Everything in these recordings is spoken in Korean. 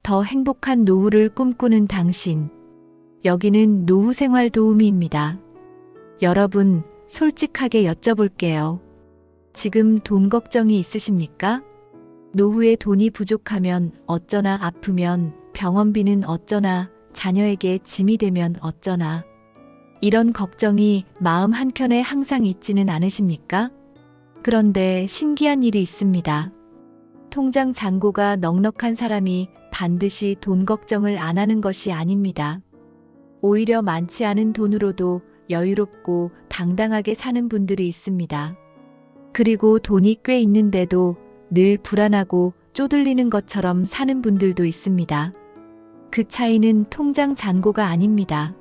더 행복한 노후를 꿈꾸는 당신. 여기는 노후 생활 도우미입니다. 여러분, 솔직하게 여쭤볼게요. 지금 돈 걱정이 있으십니까? 노후에 돈이 부족하면 어쩌나, 아프면 병원비는 어쩌나, 자녀에게 짐이 되면 어쩌나. 이런 걱정이 마음 한켠에 항상 있지는 않으십니까? 그런데 신기한 일이 있습니다. 통장 잔고가 넉넉한 사람이 반드시 돈 걱정을 안 하는 것이 아닙니다. 오히려 많지 않은 돈으로도 여유롭고 당당하게 사는 분들이 있습니다. 그리고 돈이 꽤 있는데도 늘 불안하고 쪼들리는 것처럼 사는 분들도 있습니다. 그 차이는 통장 잔고가 아닙니다.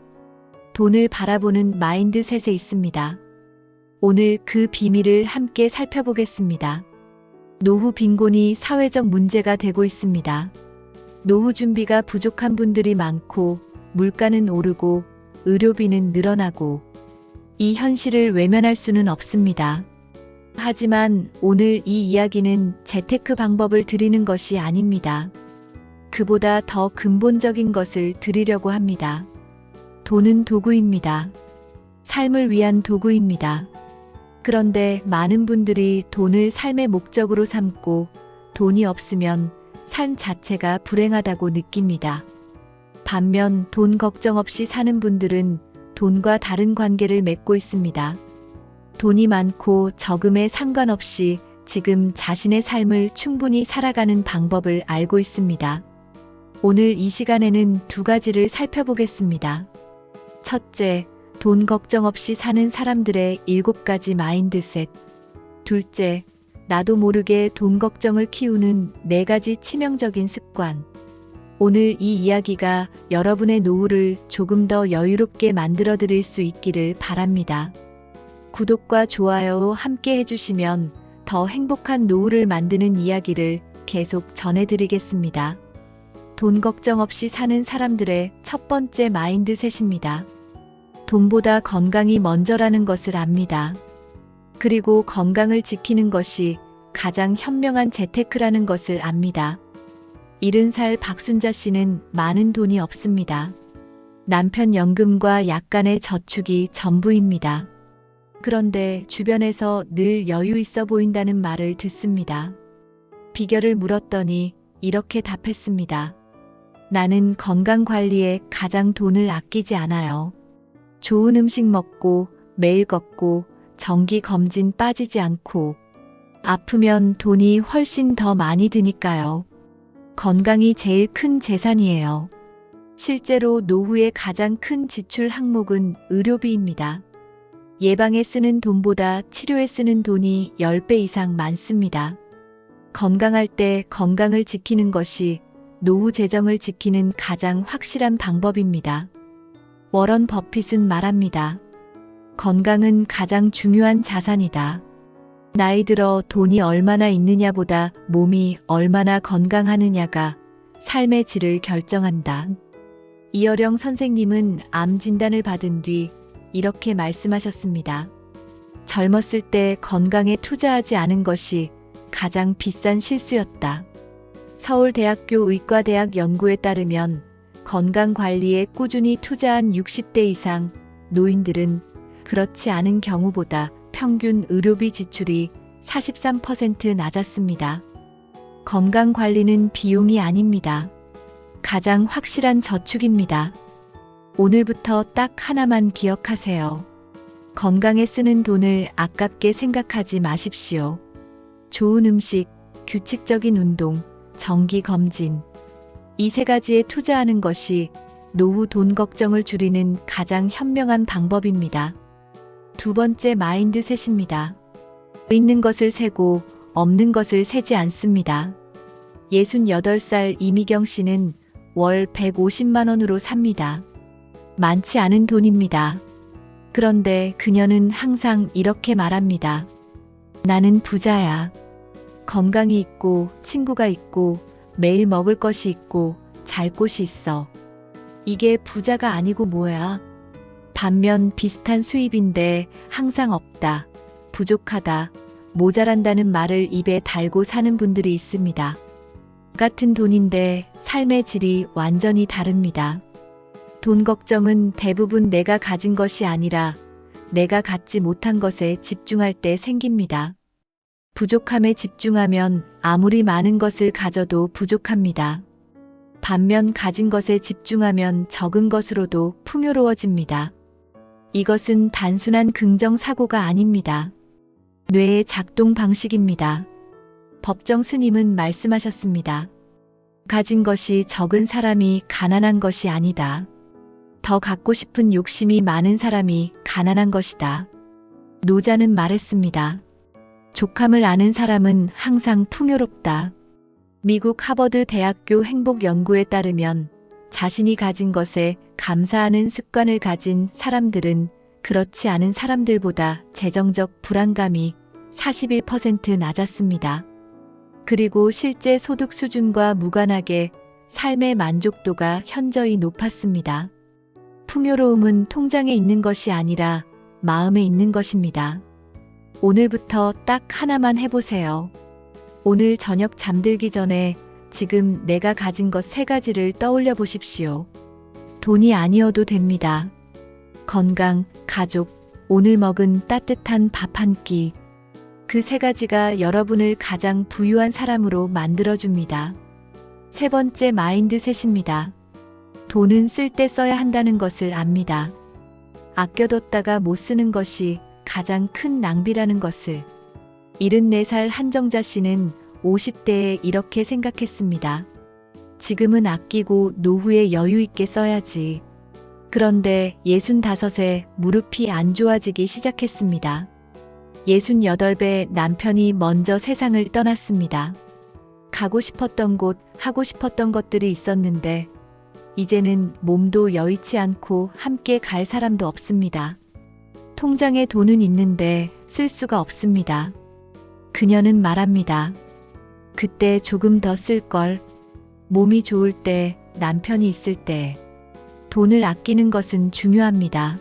돈을 바라보는 마인드셋에 있습니다. 오늘 그 비밀을 함께 살펴보겠습니다. 노후 빈곤이 사회적 문제가 되고 있습니다. 노후 준비가 부족한 분들이 많고 물가는 오르고 의료비는 늘어나고 이 현실을 외면할 수는 없습니다. 하지만 오늘 이 이야기는 재테크 방법을 드리는 것이 아닙니다. 그보다 더 근본적인 것을 드리려고 합니다. 돈은 도구입니다. 삶을 위한 도구입니다. 그런데 많은 분들이 돈을 삶의 목적으로 삼고 돈이 없으면 삶 자체가 불행하다고 느낍니다. 반면 돈 걱정 없이 사는 분들은 돈과 다른 관계를 맺고 있습니다. 돈이 많고 적음에 상관없이 지금 자신의 삶을 충분히 살아가는 방법을 알고 있습니다. 오늘 이 시간에는 두 가지를 살펴보겠습니다. 첫째, 돈 걱정 없이 사는 사람들의 7가지 마인드셋. 둘째, 나도 모르게 돈 걱정을 키우는 4가지 치명적인 습관. 오늘 이 이야기가 여러분의 노후를 조금 더 여유롭게 만들어 드릴 수 있기를 바랍니다. 구독과 좋아요 함께 해주시면 더 행복한 노후를 만드는 이야기를 계속 전해드리겠습니다. 돈 걱정 없이 사는 사람들의 첫 번째 마인드셋입니다. 돈보다 건강이 먼저라는 것을 압니다. 그리고 건강을 지키는 것이 가장 현명한 재테크라는 것을 압니다. 70살 박순자 씨는 많은 돈이 없습니다. 남편 연금과 약간의 저축이 전부입니다. 그런데 주변에서 늘 여유 있어 보인다는 말을 듣습니다. 비결을 물었더니 이렇게 답했습니다. 나는 건강 관리에 가장 돈을 아끼지 않아요. 좋은 음식 먹고 매일 걷고 정기 검진 빠지지 않고 아프면 돈이 훨씬 더 많이 드니까요. 건강이 제일 큰 재산이에요. 실제로 노후의 가장 큰 지출 항목은 의료비입니다. 예방에 쓰는 돈보다 치료에 쓰는 돈이 10배 이상 많습니다. 건강할 때 건강을 지키는 것이 노후 재정을 지키는 가장 확실한 방법입니다. 워런 버핏은 말합니다. 건강은 가장 중요한 자산이다. 나이 들어 돈이 얼마나 있느냐보다 몸이 얼마나 건강하느냐가 삶의 질을 결정한다. 이어령 선생님은 암 진단을 받은 뒤 이렇게 말씀하셨습니다. 젊었을 때 건강에 투자하지 않은 것이 가장 비싼 실수였다. 서울대학교 의과대학 연구에 따르면 건강관리에 꾸준히 투자한 60대 이상 노인들은 그렇지 않은 경우보다 평균 의료비 지출이 43% 낮았습니다. 건강관리는 비용이 아닙니다. 가장 확실한 저축입니다. 오늘부터 딱 하나만 기억하세요. 건강에 쓰는 돈을 아깝게 생각하지 마십시오. 좋은 음식, 규칙적인 운동, 정기 검진. 이 3가지에 투자하는 것이 노후 돈 걱정을 줄이는 가장 현명한 방법입니다. 두 번째 마인드셋입니다. 있는 것을 세고 없는 것을 세지 않습니다. 68살 이미경 씨는 월 150만 원으로 삽니다. 많지 않은 돈입니다. 그런데 그녀는 항상 이렇게 말합니다. 나는 부자야. 건강이 있고 친구가 있고 매일 먹을 것이 있고 잘 곳이 있어. 이게 부자가 아니고 뭐야? 반면 비슷한 수입인데 항상 없다, 부족하다, 모자란다는 말을 입에 달고 사는 분들이 있습니다. 같은 돈인데 삶의 질이 완전히 다릅니다. 돈 걱정은 대부분 내가 가진 것이 아니라 내가 갖지 못한 것에 집중할 때 생깁니다. 부족함에 집중하면 아무리 많은 것을 가져도 부족합니다. 반면 가진 것에 집중하면 적은 것으로도 풍요로워집니다. 이것은 단순한 긍정 사고가 아닙니다. 뇌의 작동 방식입니다. 법정 스님은 말씀하셨습니다. 가진 것이 적은 사람이 가난한 것이 아니다. 더 갖고 싶은 욕심이 많은 사람이 가난한 것이다. 노자는 말했습니다. 족함을 아는 사람은 항상 풍요롭다. 미국 하버드 대학교 행복 연구에 따르면 자신이 가진 것에 감사하는 습관을 가진 사람들은 그렇지 않은 사람들보다 재정적 불안감이 41% 낮았습니다. 그리고 실제 소득 수준과 무관하게 삶의 만족도가 현저히 높았습니다. 풍요로움은 통장에 있는 것이 아니라 마음에 있는 것입니다. 오늘부터 딱 하나만 해보세요. 오늘 저녁 잠들기 전에 지금 내가 가진 것 3가지를 떠올려 보십시오. 돈이 아니어도 됩니다. 건강, 가족, 오늘 먹은 따뜻한 밥 한 끼. 그 3가지가 여러분을 가장 부유한 사람으로 만들어줍니다. 3번째 마인드셋입니다. 돈은 쓸 때 써야 한다는 것을 압니다. 아껴뒀다가 못 쓰는 것이 가장 큰 낭비라는 것을. 74살 한정자 씨는 50대에 이렇게 생각했습니다. 지금은 아끼고 노후에 여유 있게 써야지. 그런데 65에 무릎이 안 좋아지기 시작했습니다. 68배 남편이 먼저 세상을 떠났습니다. 가고 싶었던 곳, 하고 싶었던 것들이 있었는데 이제는 몸도 여의치 않고 함께 갈 사람도 없습니다. 통장에 돈은 있는데 쓸 수가 없습니다. 그녀는 말합니다. 그때 조금 더 쓸걸. 몸이 좋을 때, 남편이 있을 때. 돈을 아끼는 것은 중요합니다.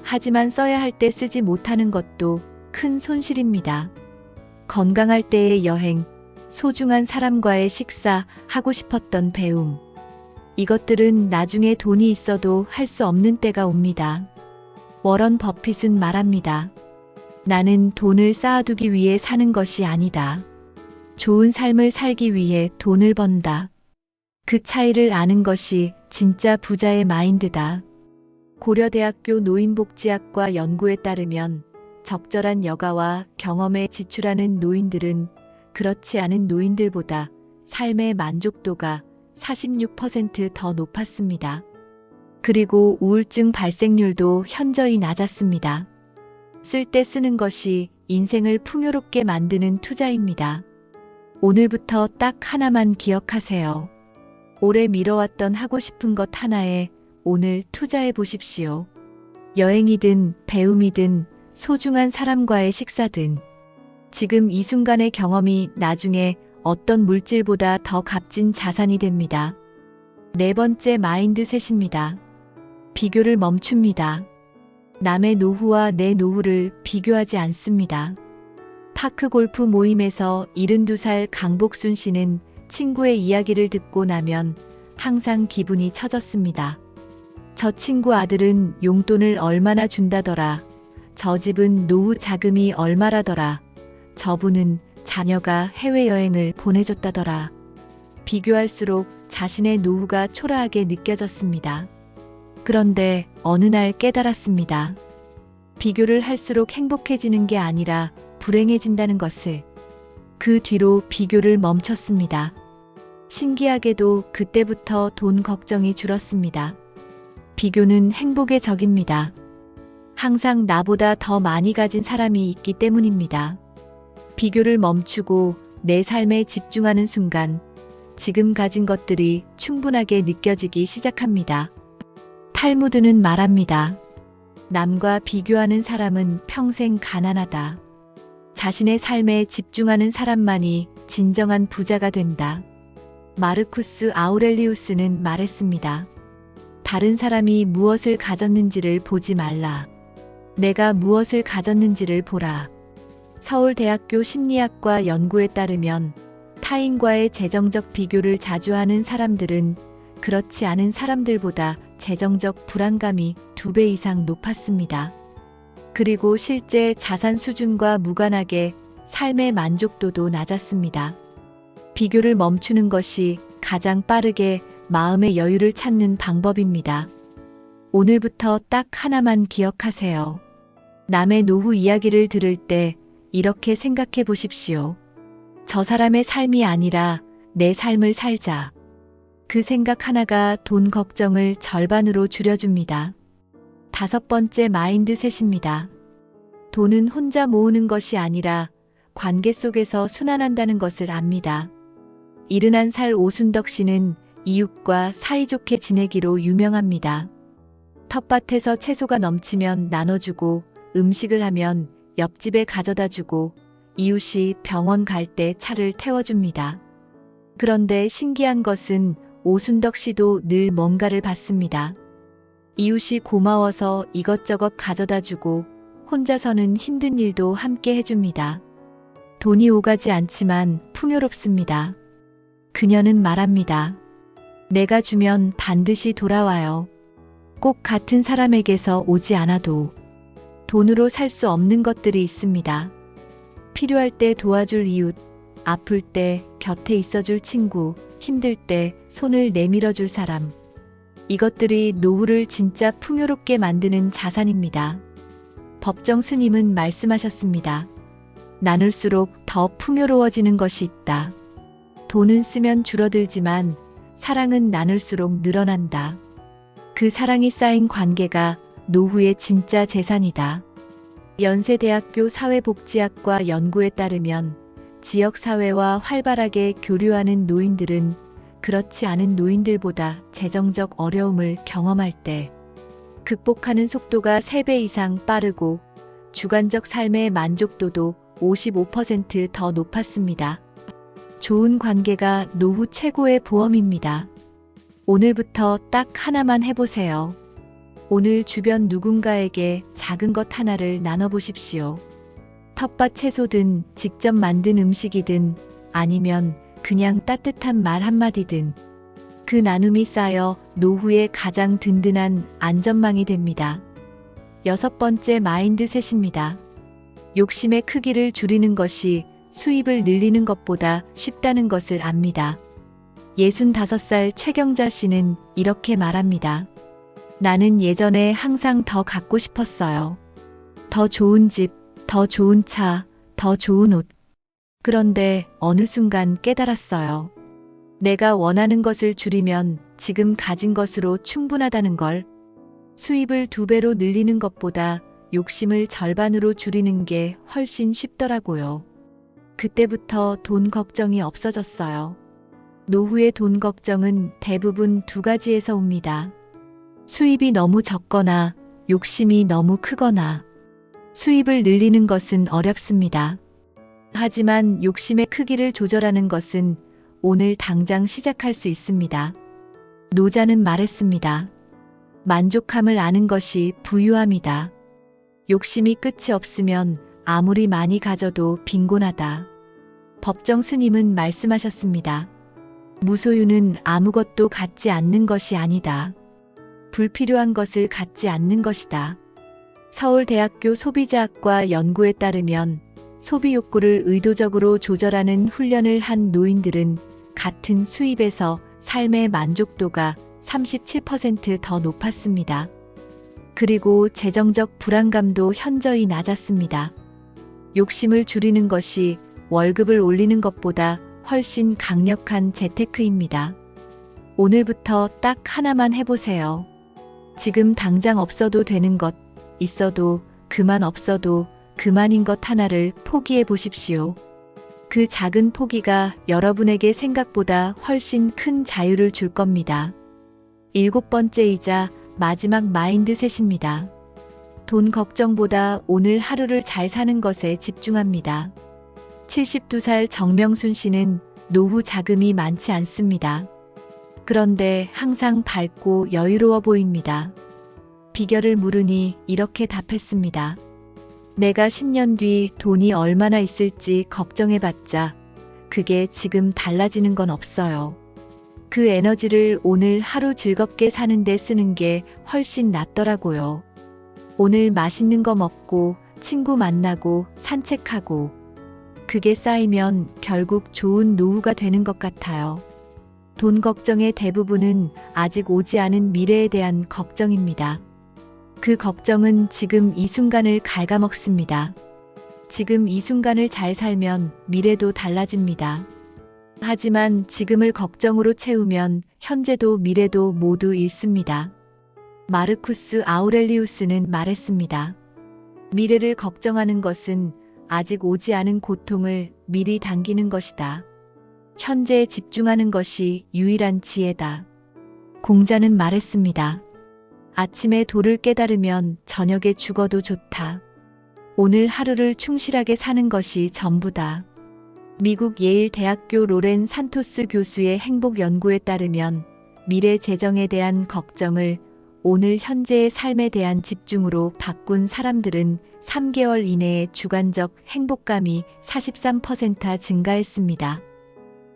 하지만 써야 할 때 쓰지 못하는 것도 큰 손실입니다. 건강할 때의 여행, 소중한 사람과의 식사, 하고 싶었던 배움. 이것들은 나중에 돈이 있어도 할 수 없는 때가 옵니다. 워런 버핏은 말합니다. 나는 돈을 쌓아두기 위해 사는 것이 아니다. 좋은 삶을 살기 위해 돈을 번다. 그 차이를 아는 것이 진짜 부자의 마인드다. 고려대학교 노인복지학과 연구에 따르면 적절한 여가와 경험에 지출하는 노인들은 그렇지 않은 노인들보다 삶의 만족도가 46% 더 높았습니다. 그리고 우울증 발생률도 현저히 낮았습니다. 쓸 때 쓰는 것이 인생을 풍요롭게 만드는 투자입니다. 오늘부터 딱 하나만 기억하세요. 오래 미뤄왔던 하고 싶은 것 하나에 오늘 투자해 보십시오. 여행이든 배움이든 소중한 사람과의 식사든 지금 이 순간의 경험이 나중에 어떤 물질보다 더 값진 자산이 됩니다. 4번째 마인드셋입니다. 비교를 멈춥니다. 남의 노후와 내 노후를 비교하지 않습니다. 파크 골프 모임에서 72살 강복순 씨는 친구의 이야기를 듣고 나면 항상 기분이 처졌습니다. 저 친구 아들은 용돈을 얼마나 준다더라. 저 집은 노후 자금이 얼마라더라. 저분은 자녀가 해외여행을 보내줬다더라. 비교할수록 자신의 노후가 초라하게 느껴졌습니다. 그런데 어느 날 깨달았습니다. 비교를 할수록 행복해지는 게 아니라 불행해진다는 것을. 그 뒤로 비교를 멈췄습니다. 신기하게도 그때부터 돈 걱정이 줄었습니다. 비교는 행복의 적입니다. 항상 나보다 더 많이 가진 사람이 있기 때문입니다. 비교를 멈추고 내 삶에 집중하는 순간 지금 가진 것들이 충분하게 느껴지기 시작합니다. 탈무드는 말합니다. 남과 비교하는 사람은 평생 가난하다. 자신의 삶에 집중하는 사람만이 진정한 부자가 된다. 마르쿠스 아우렐리우스는 말했습니다. 다른 사람이 무엇을 가졌는지를 보지 말라. 내가 무엇을 가졌는지를 보라. 서울대학교 심리학과 연구에 따르면 타인과의 재정적 비교를 자주 하는 사람들은 그렇지 않은 사람들보다 재정적 불안감이 2배 이상 높았습니다. 그리고 실제 자산 수준과 무관하게 삶의 만족도도 낮았습니다. 비교를 멈추는 것이 가장 빠르게 마음의 여유를 찾는 방법입니다. 오늘부터 딱 하나만 기억하세요. 남의 노후 이야기를 들을 때 이렇게 생각해 보십시오. 저 사람의 삶이 아니라 내 삶을 살자. 그 생각 하나가 돈 걱정을 절반으로 줄여줍니다. 5번째 마인드셋입니다. 돈은 혼자 모으는 것이 아니라 관계 속에서 순환한다는 것을 압니다. 71살 오순덕 씨는 이웃과 사이좋게 지내기로 유명합니다. 텃밭에서 채소가 넘치면 나눠주고 음식을 하면 옆집에 가져다 주고 이웃이 병원 갈 때 차를 태워줍니다. 그런데 신기한 것은 오순덕 씨도 늘 뭔가를 받습니다. 이웃이 고마워서 이것저것 가져다 주고 혼자서는 힘든 일도 함께 해줍니다. 돈이 오가지 않지만 풍요롭습니다. 그녀는 말합니다. 내가 주면 반드시 돌아와요. 꼭 같은 사람에게서 오지 않아도 돈으로 살 수 없는 것들이 있습니다. 필요할 때 도와줄 이웃, 아플 때 곁에 있어줄 친구, 힘들 때 손을 내밀어줄 사람. 이것들이 노후를 진짜 풍요롭게 만드는 자산입니다. 법정 스님은 말씀하셨습니다. 나눌수록 더 풍요로워지는 것이 있다. 돈은 쓰면 줄어들지만 사랑은 나눌수록 늘어난다. 그 사랑이 쌓인 관계가 노후의 진짜 재산이다. 연세대학교 사회복지학과 연구에 따르면 지역사회와 활발하게 교류하는 노인들은 그렇지 않은 노인들보다 재정적 어려움을 경험할 때 극복하는 속도가 3배 이상 빠르고 주관적 삶의 만족도도 55% 더 높았습니다. 좋은 관계가 노후 최고의 보험입니다. 오늘부터 딱 하나만 해보세요. 오늘 주변 누군가에게 작은 것 하나를 나눠보십시오. 텃밭 채소든 직접 만든 음식이든 아니면 그냥 따뜻한 말 한마디든 그 나눔이 쌓여 노후의 가장 든든한 안전망이 됩니다. 6번째 마인드셋입니다. 욕심의 크기를 줄이는 것이 수입을 늘리는 것보다 쉽다는 것을 압니다. 65살 최경자 씨는 이렇게 말합니다. 나는 예전에 항상 더 갖고 싶었어요. 더 좋은 집, 더 좋은 차, 더 좋은 옷. 그런데 어느 순간 깨달았어요. 내가 원하는 것을 줄이면 지금 가진 것으로 충분하다는 걸. 수입을 2배로 늘리는 것보다 욕심을 절반으로 줄이는 게 훨씬 쉽더라고요. 그때부터 돈 걱정이 없어졌어요. 노후의 돈 걱정은 대부분 2가지에서 옵니다. 수입이 너무 적거나 욕심이 너무 크거나. 수입을 늘리는 것은 어렵습니다. 하지만 욕심의 크기를 조절하는 것은 오늘 당장 시작할 수 있습니다. 노자는 말했습니다. 만족함을 아는 것이 부유함이다. 욕심이 끝이 없으면 아무리 많이 가져도 빈곤하다. 법정 스님은 말씀하셨습니다. 무소유는 아무것도 갖지 않는 것이 아니다. 불필요한 것을 갖지 않는 것이다. 서울대학교 소비자학과 연구에 따르면 소비 욕구를 의도적으로 조절하는 훈련을 한 노인들은 같은 수입에서 삶의 만족도가 37% 더 높았습니다. 그리고 재정적 불안감도 현저히 낮았습니다. 욕심을 줄이는 것이 월급을 올리는 것보다 훨씬 강력한 재테크입니다. 오늘부터 딱 하나만 해보세요. 지금 당장 없어도 되는 것, 있어도 그만 없어도 그만인 것 하나를 포기해 보십시오. 그 작은 포기가 여러분에게 생각보다 훨씬 큰 자유를 줄 겁니다. 7번째이자 마지막 마인드셋입니다. 돈 걱정보다 오늘 하루를 잘 사는 것에 집중합니다. 72살 정명순 씨는 노후 자금이 많지 않습니다. 그런데 항상 밝고 여유로워 보입니다. 비결을 물으니 이렇게 답했습니다. 내가 10년 뒤 돈이 얼마나 있을지 걱정해봤자 그게 지금 달라지는 건 없어요. 그 에너지를 오늘 하루 즐겁게 사는데 쓰는 게 훨씬 낫더라고요. 오늘 맛있는 거 먹고 친구 만나고 산책하고 그게 쌓이면 결국 좋은 노후가 되는 것 같아요. 돈 걱정의 대부분은 아직 오지 않은 미래에 대한 걱정입니다. 그 걱정은 지금 이 순간을 갉아먹습니다. 지금 이 순간을 잘 살면 미래도 달라집니다. 하지만 지금을 걱정으로 채우면 현재도 미래도 모두 잃습니다. 마르쿠스 아우렐리우스는 말했습니다. 미래를 걱정하는 것은 아직 오지 않은 고통을 미리 당기는 것이다. 현재에 집중하는 것이 유일한 지혜다. 공자는 말했습니다. 아침에 도를 깨달으면 저녁에 죽어도 좋다. 오늘 하루를 충실하게 사는 것이 전부다. 미국 예일 대학교 로렌 산토스 교수의 행복 연구에 따르면 미래 재정에 대한 걱정을 오늘 현재의 삶에 대한 집중으로 바꾼 사람들은 3개월 이내에 주관적 행복감이 43% 증가했습니다.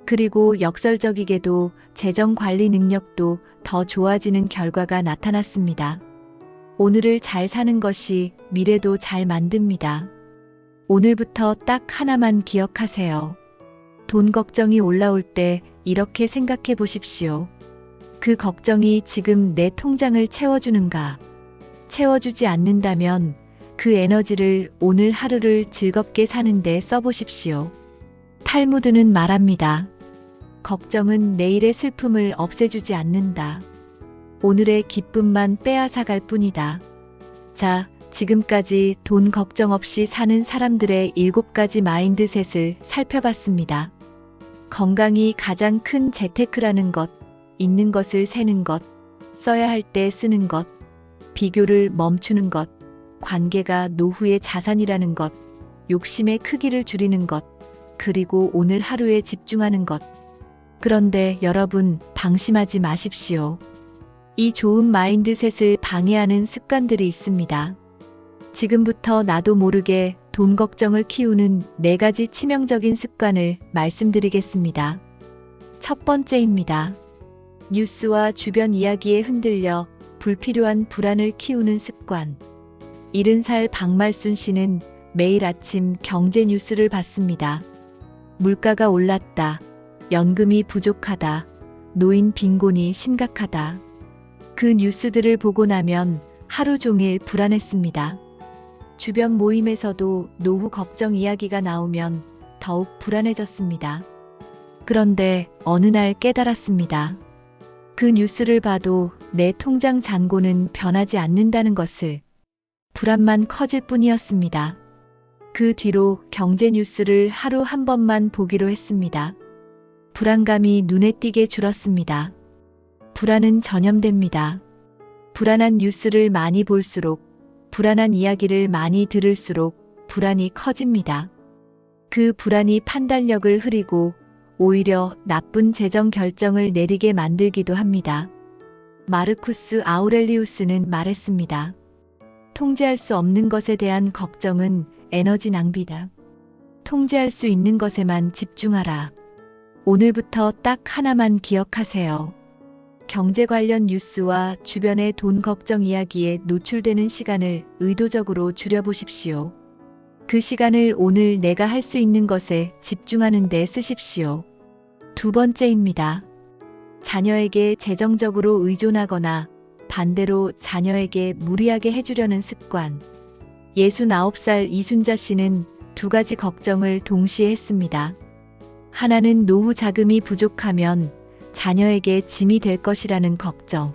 그리고 역설적이게도 재정 관리 능력도 더 좋아지는 결과가 나타났습니다. 오늘을 잘 사는 것이 미래도 잘 만듭니다. 오늘부터 딱 하나만 기억하세요. 돈 걱정이 올라올 때 이렇게 생각해 보십시오. 그 걱정이 지금 내 통장을 채워주는가? 채워주지 않는다면 그 에너지를 오늘 하루를 즐겁게 사는데 써보십시오. 탈무드는 말합니다. 걱정은 내일의 슬픔을 없애주지 않는다. 오늘의 기쁨만 빼앗아갈 뿐이다. 자, 지금까지 돈 걱정 없이 사는 사람들의 7가지 마인드셋을 살펴봤습니다. 건강이 가장 큰 재테크라는 것, 있는 것을 세는 것, 써야 할 때 쓰는 것, 비교를 멈추는 것, 관계가 노후의 자산이라는 것, 욕심의 크기를 줄이는 것, 그리고 오늘 하루에 집중하는 것. 그런데 여러분, 방심하지 마십시오. 이 좋은 마인드셋을 방해하는 습관들이 있습니다. 지금부터 나도 모르게 돈 걱정을 키우는 4가지 치명적인 습관을 말씀드리겠습니다. 첫 번째입니다. 뉴스와 주변 이야기에 흔들려 불필요한 불안을 키우는 습관. 70살 박말순 씨는 매일 아침 경제 뉴스를 봤습니다. 물가가 올랐다. 연금이 부족하다. 노인 빈곤이 심각하다. 그 뉴스들을 보고 나면 하루 종일 불안했습니다. 주변 모임에서도 노후 걱정 이야기가 나오면 더욱 불안해졌습니다. 그런데 어느 날 깨달았습니다. 그 뉴스를 봐도 내 통장 잔고는 변하지 않는다는 것을. 불안만 커질 뿐이었습니다. 그 뒤로 경제 뉴스를 하루 한 번만 보기로 했습니다. 불안감이 눈에 띄게 줄었습니다. 불안은 전염됩니다. 불안한 뉴스를 많이 볼수록, 불안한 이야기를 많이 들을수록 불안이 커집니다. 그 불안이 판단력을 흐리고 오히려 나쁜 재정 결정을 내리게 만들기도 합니다. 마르쿠스 아우렐리우스는 말했습니다. 통제할 수 없는 것에 대한 걱정은 에너지 낭비다. 통제할 수 있는 것에만 집중하라. 오늘부터 딱 하나만 기억하세요. 경제 관련 뉴스와 주변의 돈 걱정 이야기에 노출되는 시간을 의도적으로 줄여보십시오. 그 시간을 오늘 내가 할 수 있는 것에 집중하는 데 쓰십시오. 두 번째입니다. 자녀에게 재정적으로 의존하거나 반대로 자녀에게 무리하게 해주려는 습관. 69살 이순자 씨는 2가지 걱정을 동시에 했습니다. 하나는 노후 자금이 부족하면 자녀에게 짐이 될 것이라는 걱정.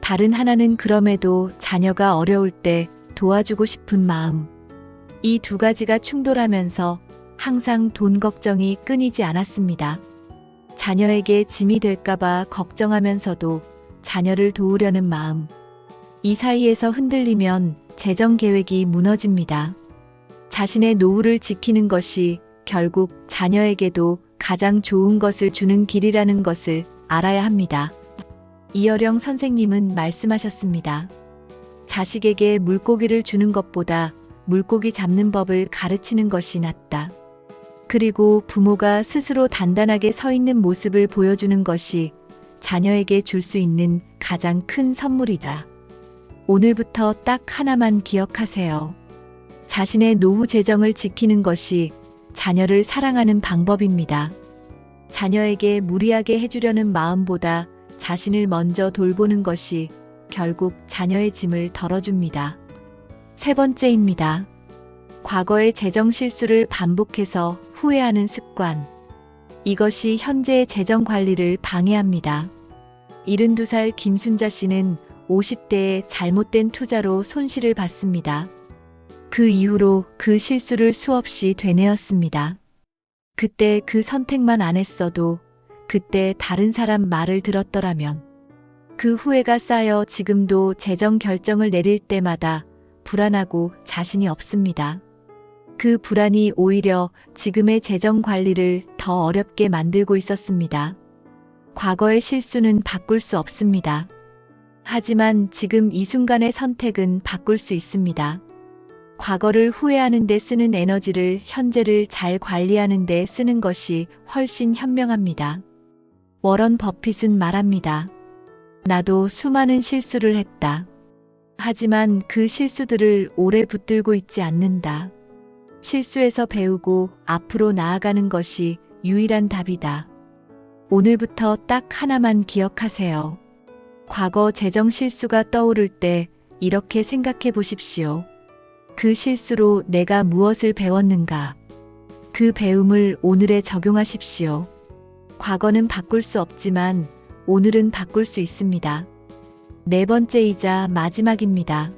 다른 하나는 그럼에도 자녀가 어려울 때 도와주고 싶은 마음. 이 2가지가 충돌하면서 항상 돈 걱정이 끊이지 않았습니다. 자녀에게 짐이 될까봐 걱정하면서도 자녀를 도우려는 마음. 이 사이에서 흔들리면 재정 계획이 무너집니다. 자신의 노후를 지키는 것이 결국 자녀에게도 가장 좋은 것을 주는 길이라는 것을 알아야 합니다. 이어령 선생님은 말씀하셨습니다. 자식에게 물고기를 주는 것보다 물고기 잡는 법을 가르치는 것이 낫다. 그리고 부모가 스스로 단단하게 서 있는 모습을 보여주는 것이 자녀에게 줄 수 있는 가장 큰 선물이다. 오늘부터 딱 하나만 기억하세요. 자신의 노후 재정을 지키는 것이 자녀를 사랑하는 방법입니다. 자녀에게 무리하게 해주려는 마음보다 자신을 먼저 돌보는 것이 결국 자녀의 짐을 덜어줍니다. 세 번째입니다. 과거의 재정 실수를 반복해서 후회하는 습관. 이것이 현재의 재정 관리를 방해합니다. 72살 김순자 씨는 50대에 잘못된 투자로 손실을 봤습니다. 그 이후로 그 실수를 수없이 되뇌었습니다. 그때 그 선택만 안 했어도, 그때 다른 사람 말을 들었더라면. 그 후회가 쌓여 지금도 재정 결정을 내릴 때마다 불안하고 자신이 없습니다. 그 불안이 오히려 지금의 재정 관리를 더 어렵게 만들고 있었습니다. 과거의 실수는 바꿀 수 없습니다. 하지만 지금 이 순간의 선택은 바꿀 수 있습니다. 과거를 후회하는 데 쓰는 에너지를 현재를 잘 관리하는 데 쓰는 것이 훨씬 현명합니다. 워런 버핏은 말합니다. 나도 수많은 실수를 했다. 하지만 그 실수들을 오래 붙들고 있지 않는다. 실수에서 배우고 앞으로 나아가는 것이 유일한 답이다. 오늘부터 딱 하나만 기억하세요. 과거 재정 실수가 떠오를 때 이렇게 생각해 보십시오. 그 실수로 내가 무엇을 배웠는가? 그 배움을 오늘에 적용하십시오. 과거는 바꿀 수 없지만 오늘은 바꿀 수 있습니다. 네 번째이자 마지막입니다.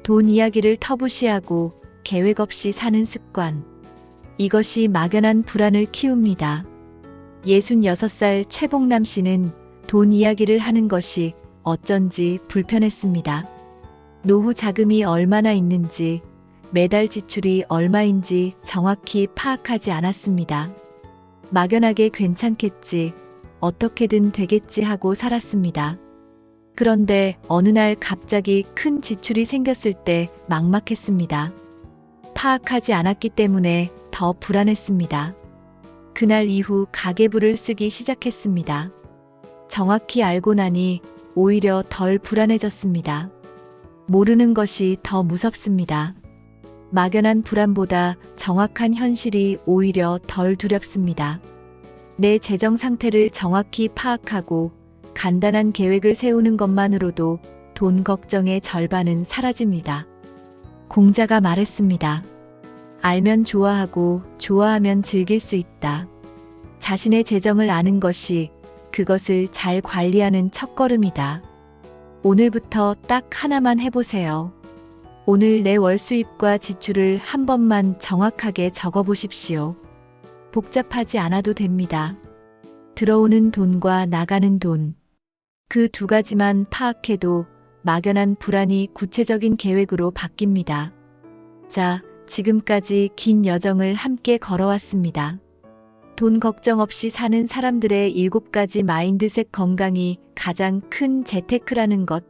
돈 이야기를 터부시하고 계획 없이 사는 습관. 이것이 막연한 불안을 키웁니다. 66살 최봉남 씨는 돈 이야기를 하는 것이 어쩐지 불편했습니다. 노후 자금이 얼마나 있는지, 매달 지출이 얼마인지 정확히 파악하지 않았습니다. 막연하게 괜찮겠지, 어떻게든 되겠지 하고 살았습니다. 그런데 어느 날 갑자기 큰 지출이 생겼을 때 막막했습니다. 파악하지 않았기 때문에 더 불안했습니다. 그날 이후 가계부를 쓰기 시작했습니다. 정확히 알고 나니 오히려 덜 불안해졌습니다. 모르는 것이 더 무섭습니다. 막연한 불안보다 정확한 현실이 오히려 덜 두렵습니다. 내 재정 상태를 정확히 파악하고 간단한 계획을 세우는 것만으로도 돈 걱정의 절반은 사라집니다. 공자가 말했습니다. 알면 좋아하고 좋아하면 즐길 수 있다. 자신의 재정을 아는 것이 그것을 잘 관리하는 첫걸음이다. 오늘부터 딱 하나만 해보세요. 오늘 내 월 수입과 지출을 한 번만 정확하게 적어보십시오. 복잡하지 않아도 됩니다. 들어오는 돈과 나가는 돈. 그 두 가지만 파악해도 막연한 불안이 구체적인 계획으로 바뀝니다. 자, 지금까지 긴 여정을 함께 걸어왔습니다. 돈 걱정 없이 사는 사람들의 7가지 마인드셋. 건강이 가장 큰 재테크라는 것,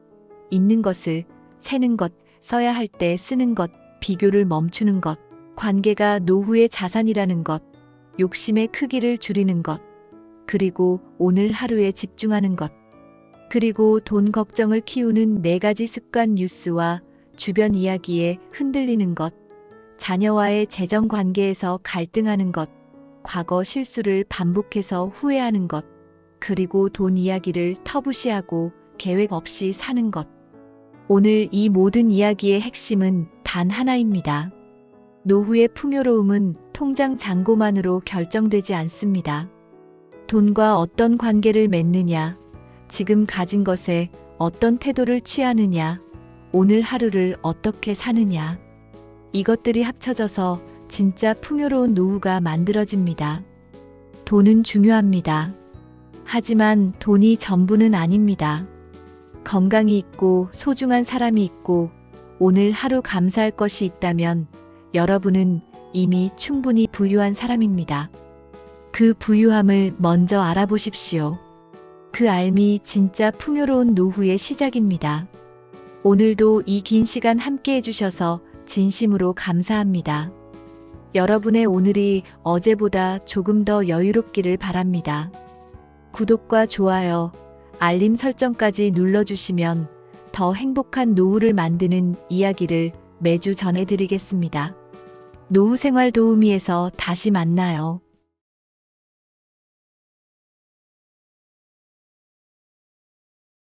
있는 것을 세는 것, 써야 할 때 쓰는 것, 비교를 멈추는 것, 관계가 노후의 자산이라는 것, 욕심의 크기를 줄이는 것, 그리고 오늘 하루에 집중하는 것, 그리고 돈 걱정을 키우는 4가지 습관. 뉴스와 주변 이야기에 흔들리는 것, 자녀와의 재정 관계에서 갈등하는 것, 과거 실수를 반복해서 후회하는 것, 그리고 돈 이야기를 터부시하고 계획 없이 사는 것. 오늘 이 모든 이야기의 핵심은 단 하나입니다. 노후의 풍요로움은 통장 잔고만으로 결정되지 않습니다. 돈과 어떤 관계를 맺느냐, 지금 가진 것에 어떤 태도를 취하느냐, 오늘 하루를 어떻게 사느냐. 이것들이 합쳐져서 진짜 풍요로운 노후가 만들어집니다. 돈은 중요합니다. 하지만 돈이 전부는 아닙니다. 건강이 있고 소중한 사람이 있고 오늘 하루 감사할 것이 있다면 여러분은 이미 충분히 부유한 사람입니다. 그 부유함을 먼저 알아보십시오. 그 삶이 진짜 풍요로운 노후의 시작입니다. 오늘도 이 긴 시간 함께 해주셔서 진심으로 감사합니다. 여러분의 오늘이 어제보다 조금 더 여유롭기를 바랍니다. 구독과 좋아요, 알림 설정까지 눌러주시면 더 행복한 노후를 만드는 이야기를 매주 전해드리겠습니다. 노후 생활 도우미에서 다시 만나요.